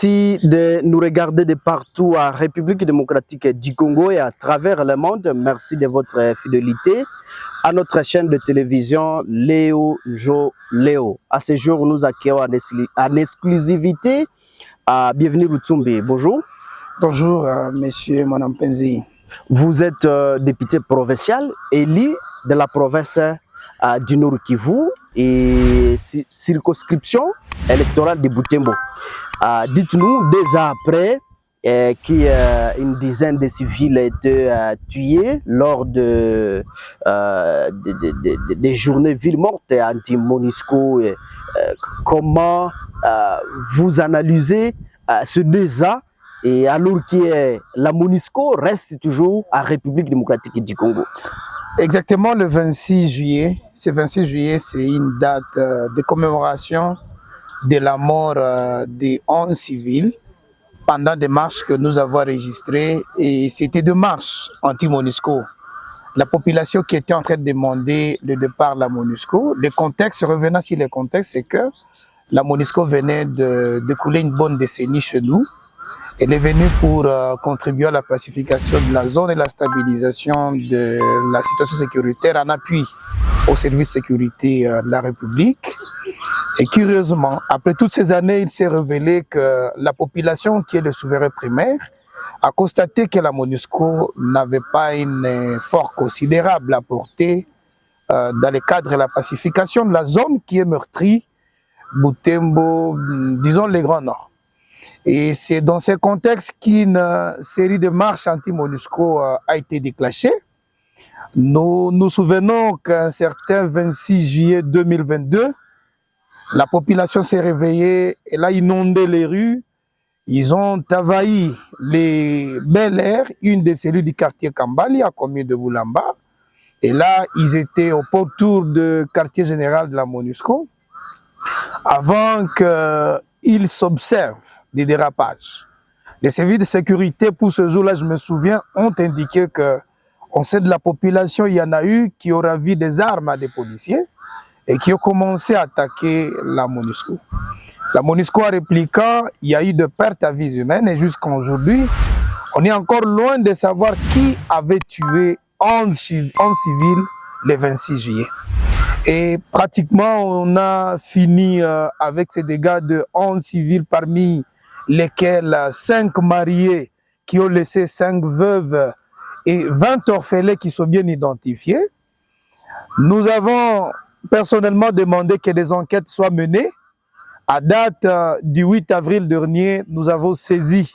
Merci de nous regarder de partout à République démocratique du Congo et à travers le monde. Merci de votre fidélité à notre chaîne de télévision Léo Jo Léo. À ce jour, nous accueillons en exclusivité à Bienvenue Lutsumbi. Bonjour. Bonjour, monsieur Monampenzi. Vous êtes député provincial élu de la province du Nord Kivu et circonscription électorale de Butembo. Dites-nous, 2 ans après, qu'une dizaine de civils étaient tués lors des journées villes mortes anti-MONUSCO, comment vous analysez ce 2 ans et alors que la MONUSCO reste toujours en République démocratique du Congo? Exactement le 26 juillet. Ce 26 juillet, c'est une date de commémoration de la mort des 11 civils pendant des marches que nous avons enregistrées. Et c'était des marches anti-MONUSCO. La population qui était en train de demander le départ de la MONUSCO, le contexte, revenant sur le contexte, c'est que la MONUSCO venait de couler une bonne décennie chez nous. Elle est venue pour contribuer à la pacification de la zone et la stabilisation de la situation sécuritaire en appui au service de sécurité de la République. Et curieusement, après toutes ces années, il s'est révélé que la population, qui est le souverain primaire, a constaté que la MONUSCO n'avait pas un effort considérable à porter dans le cadre de la pacification de la zone qui est meurtrie, Butembo, disons le Grand Nord. Et c'est dans ce contexte qu'une série de marches anti-MONUSCO a été déclenchée. Nous nous souvenons qu'un certain 26 juillet 2022, la population s'est réveillée, elle a inondé les rues, ils ont envahi les Bel Air, une des cellules du quartier Kambali, à commune de Boulamba. Et là, ils étaient au pourtour du quartier général de la MONUSCO, avant qu'ils s'observent des dérapages. Les services de sécurité, pour ce jour-là, je me souviens, ont indiqué qu'on sait de la population, il y en a eu qui aura vu des armes à des policiers et qui ont commencé à attaquer la MONUSCO. La MONUSCO a répliquant, il y a eu de pertes à vie humaine et jusqu'à aujourd'hui, on est encore loin de savoir qui avait tué 11 civils le 26 juillet. Et pratiquement, on a fini avec ces dégâts de 11 civils, parmi lesquels 5 mariés qui ont laissé 5 veuves et 20 orphelins qui sont bien identifiés. Nous avons personnellement demandé que des enquêtes soient menées. À date du 8 avril dernier, nous avons saisi,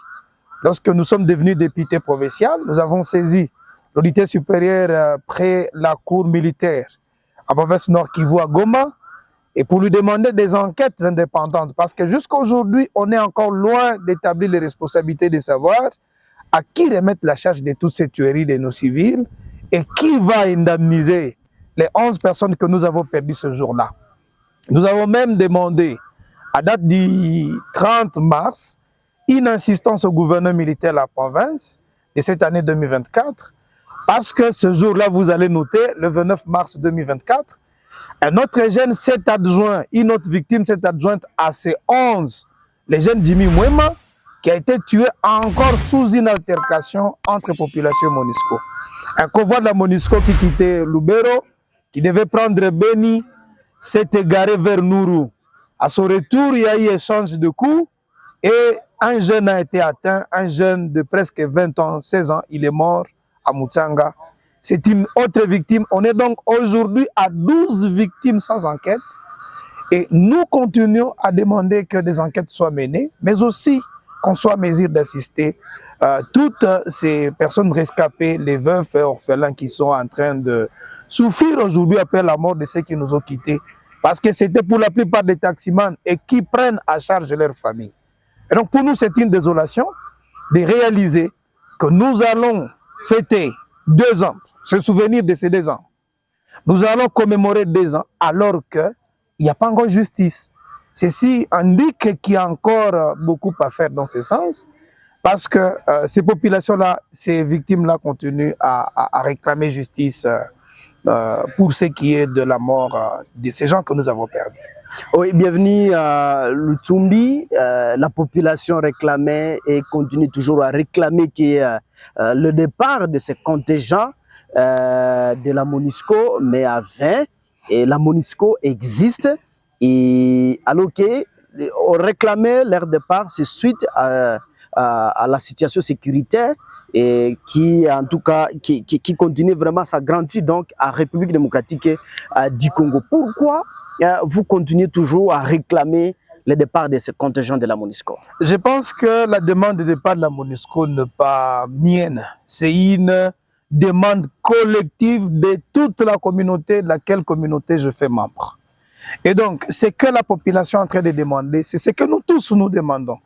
lorsque nous sommes devenus députés provinciaux, nous avons saisi l'autorité supérieure près la cour militaire à province Nord Kivu à Goma, et pour lui demander des enquêtes indépendantes. Parce que jusqu'à aujourd'hui, on est encore loin d'établir les responsabilités de savoir à qui remettre la charge de toutes ces tueries de nos civils et qui va indemniser les 11 personnes que nous avons perdues ce jour-là. Nous avons même demandé, à date du 30 mars, une insistance au gouverneur militaire de la province de cette année 2024, parce que ce jour-là, vous allez noter, le 29 mars 2024, un autre jeune s'est adjoint, une autre victime s'est adjointe à ces 11, le jeune Jimmy Mwema, qui a été tué encore sous une altercation entre population et MONUSCO. Un convoi de la MONUSCO qui quittait Lubero, qui devait prendre Beni, s'est égaré vers Nourou. À son retour, il y a eu échange de coups et un jeune a été atteint, un jeune de presque 20 ans, 16 ans, il est mort à Mutsanga. C'est une autre victime. On est donc aujourd'hui à 12 victimes sans enquête. Et nous continuons à demander que des enquêtes soient menées, mais aussi qu'on soit en mesure d'assister toutes ces personnes rescapées, les veufs et orphelins qui sont en train de souffrir aujourd'hui après la mort de ceux qui nous ont quittés. Parce que c'était pour la plupart des taximans et qui prennent à charge leur famille. Et donc pour nous, c'est une désolation de réaliser que nous allons fêter 2 ans, se souvenir de ces 2 ans. Nous allons commémorer 2 ans alors qu'il n'y a pas encore justice. Ceci indique qu'il y a encore beaucoup à faire dans ce sens, parce que ces populations-là, ces victimes-là continuent à réclamer justice pour ce qui est de la mort de ces gens que nous avons perdus. Oui, bienvenue à Lutumbi. La population réclamait et continue toujours à réclamer le départ de ces contingents de la MONUSCO, mais à 20. Et la MONUSCO existe. Et alors qu'on réclamait leur départ, c'est suite à la situation sécuritaire et qui, en tout cas, qui continue vraiment sa grandeur donc à République démocratique du Congo. Pourquoi vous continuez toujours à réclamer le départ de ces contingents de la MONUSCO? Je pense que la demande de départ de la MONUSCO n'est pas mienne. C'est une demande collective de toute la communauté, de laquelle communauté je fais membre. Et donc, ce que la population est en train de demander, c'est ce que nous tous nous demandons.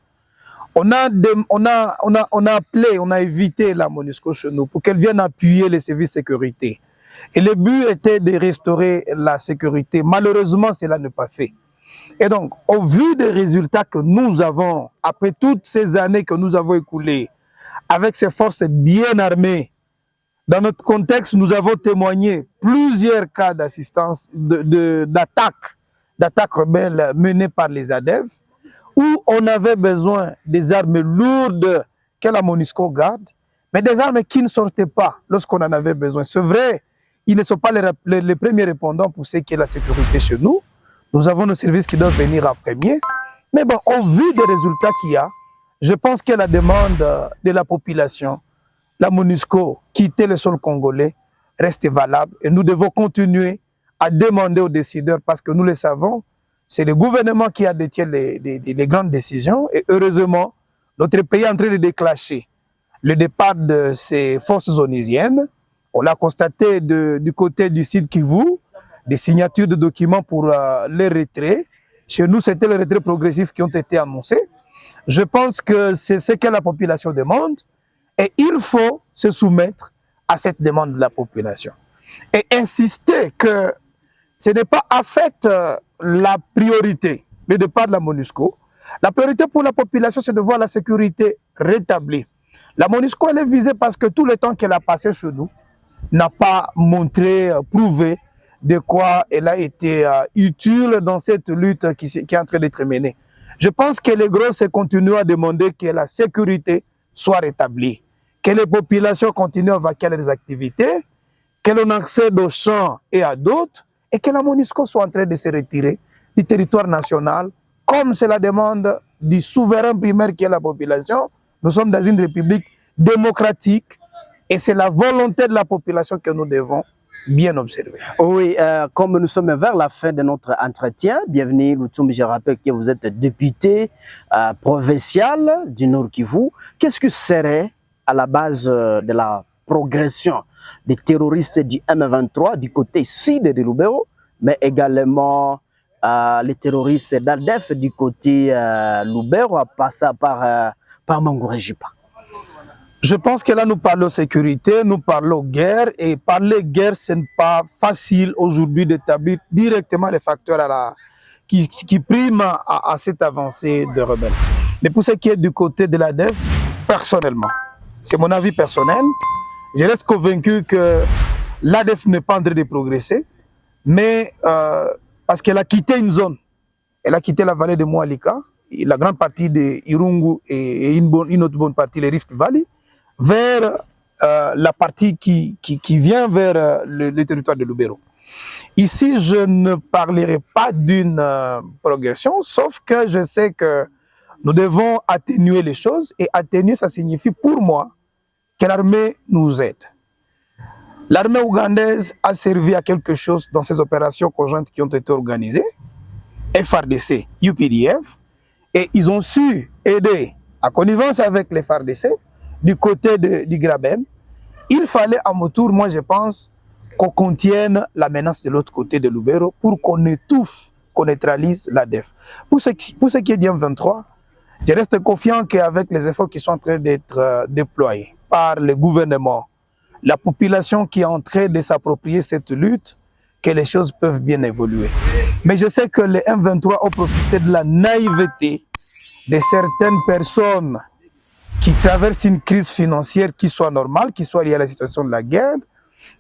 On a appelé, on a invité la MONUSCO chez nous pour qu'elle vienne appuyer les services de sécurité. Et le but était de restaurer la sécurité. Malheureusement, cela n'est pas fait. Et donc, au vu des résultats que nous avons, après toutes ces années que nous avons écoulées, avec ces forces bien armées, dans notre contexte, nous avons témoigné plusieurs cas d'assistance, d'attaques rebelles menées par les ADEF, où on avait besoin des armes lourdes que la MONUSCO garde, mais des armes qui ne sortaient pas lorsqu'on en avait besoin. C'est vrai, ils ne sont pas les premiers répondants pour ce qui est la sécurité chez nous. Nous avons nos services qui doivent venir en premier. Mais bon, au vu des résultats qu'il y a, je pense que la demande de la population, la MONUSCO, quitter le sol congolais, reste valable. Et nous devons continuer à demander aux décideurs, parce que nous le savons, c'est le gouvernement qui a détient les grandes décisions. Et heureusement, notre pays est en train de déclencher le départ de ces forces onusiennes. On l'a constaté du côté du Sud Kivu, des signatures de documents pour les retraits. Chez nous, c'était les retraits progressifs qui ont été annoncés. Je pense que c'est ce que la population demande et il faut se soumettre à cette demande de la population. Et insister que ce n'est pas en fait la priorité, le départ de la MONUSCO. La priorité pour la population, c'est de voir la sécurité rétablie. La MONUSCO, elle est visée parce que tout le temps qu'elle a passé chez nous n'a pas montré, prouvé de quoi elle a été utile dans cette lutte qui est en train d'être menée. Je pense que les gros, c'est continuer à demander que la sécurité soit rétablie, que les populations continuent à vaquer à leurs activités, que l'on accède aux champs et à d'autres, et que la MONUSCO soit en train de se retirer du territoire national, comme c'est la demande du souverain primaire qui est la population. Nous sommes dans une république démocratique et c'est la volonté de la population que nous devons bien observer. Oui, comme nous sommes vers la fin de notre entretien, bienvenue Lutumbi, je rappelle que vous êtes député provincial du Nord Kivu. Qu'est-ce que serait à la base de la progression des terroristes du M23 du côté sud de Lubero, mais également les terroristes d'Aldef du côté Lubero, à passer par Mangouré-Jipa? Je pense que là, nous parlons sécurité, nous parlons guerre, et parler guerre, ce n'est pas facile aujourd'hui d'établir directement les facteurs qui priment à cette avancée de rebelles. Mais pour ce qui est du côté de l'ADEF, personnellement, c'est mon avis personnel, je reste convaincu que l'ADEF n'est pas en train de progresser, mais parce qu'elle a quitté une zone, elle a quitté la vallée de Moualika, la grande partie de Irungu et une autre bonne partie, les Rift Valley, vers la partie qui vient vers le territoire de Lubero. Ici, je ne parlerai pas d'une progression, sauf que je sais que nous devons atténuer les choses, et atténuer, ça signifie pour moi que l'armée nous aide. L'armée ougandaise a servi à quelque chose dans ces opérations conjointes qui ont été organisées, FARDC, UPDF, et ils ont su aider, en connivence avec les FARDC, du côté du Graben. Il fallait à mon tour, moi je pense, qu'on contienne la menace de l'autre côté de Lubero pour qu'on étouffe, qu'on neutralise l'ADEF. Pour ce qui est du M23, je reste confiant qu'avec les efforts qui sont en train d'être déployés par le gouvernement, la population qui est en train de s'approprier cette lutte, que les choses peuvent bien évoluer. Mais je sais que les M23 ont profité de la naïveté de certaines personnes qui traversent une crise financière qui soit normale, qui soit liée à la situation de la guerre,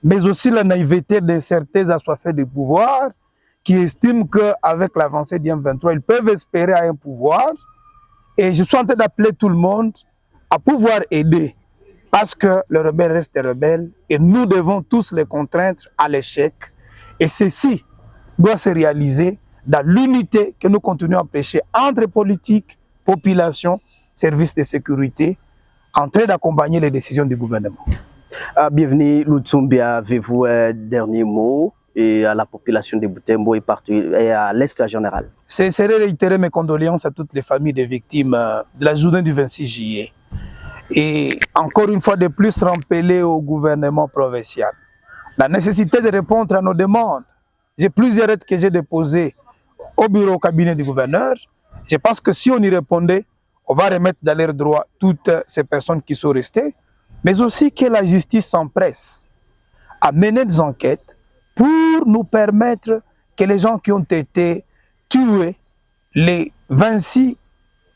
mais aussi la naïveté de certains assoiffés de pouvoir qui estiment qu'avec l'avancée du M23, ils peuvent espérer à un pouvoir. Et je suis en train d'appeler tout le monde à pouvoir aider, parce que le rebelle reste rebelle et nous devons tous les contraindre à l'échec. Et ceci doit se réaliser dans l'unité que nous continuons à prêcher entre politique, population, services de sécurité, en train d'accompagner les décisions du gouvernement. Bienvenue, Lutsumbi, avez-vous un dernier mot et à la population de Butembo et partout et à l'Est en général? C'est réitérer mes condoléances à toutes les familles des victimes de la journée du 26 juillet. Et encore une fois de plus, rappeler au gouvernement provincial la nécessité de répondre à nos demandes. J'ai plusieurs lettres que j'ai déposées au bureau, au cabinet du gouverneur. Je pense que si on y répondait, on va remettre dans leur droit toutes ces personnes qui sont restées, mais aussi que la justice s'empresse à mener des enquêtes pour nous permettre que les gens qui ont été tués le 26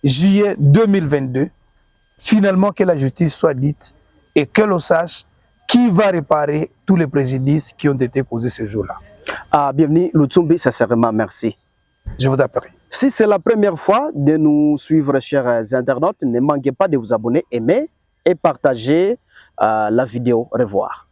juillet 2022, finalement que la justice soit dite et que l'on sache qui va réparer tous les préjudices qui ont été causés ce jour-là. Bienvenue, Lutsumbi, sincèrement, merci. Je vous appelle. Si c'est la première fois de nous suivre, chers internautes, ne manquez pas de vous abonner, aimer et partager la vidéo. Au revoir.